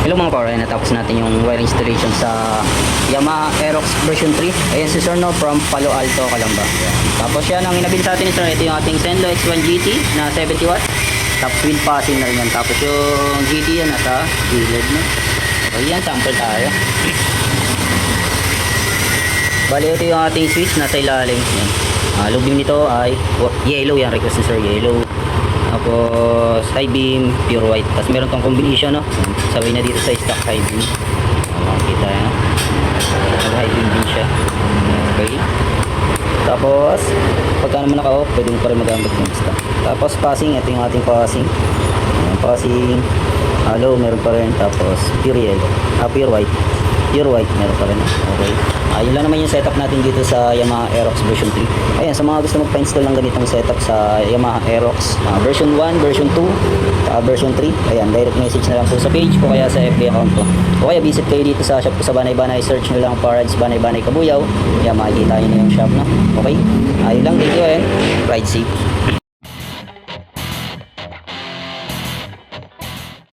Hello mga core, natapos natin yung wire installation sa Yamaha Aerox version 3. Ayan si Sir No from Palo Alto, Calamba. Tapos yan, ang inabin sa atin ni Sir, ito yung ating Senlo X1 GT na 70 watt. Tapos wheel passing na rin yan. Tapos yung GT yan nasa gilid na. So yan, sample tayo. Bali ito yung ating switch nasa ilalim. Yan. Lubing nito ay yellow yan, request ni Sir, yellow. Tapos high beam, pure white. Tapos meron tong combination, no? Sabay na dito sa stock high beam. Makikita yan, no? Nag high beam din siya. Okay. Tapos pagka naman naka-off, pwede mo pa rin magamit yung stock. Tapos passing, ito yung ating passing. Passing, low meron pa rin. Tapos pure yellow, pure white. Pure white meron pa rin. Okay. Yun lang naman yung setup natin dito sa Yamaha Aerox version 3. Ayan, sa mga gusto magpa-install ng ganitong setup sa Yamaha Aerox version 1, version 2, version 3, ayan, direct message na lang po sa page ko kaya sa FB account ko. O kaya visit kayo dito sa shop ko sa Banay-Banay, search nyo lang Parades Banay-Banay Kabuyaw. Ayan, makikita nyo na yung shop, no? Okay. Ayun lang, thank you and ride safe.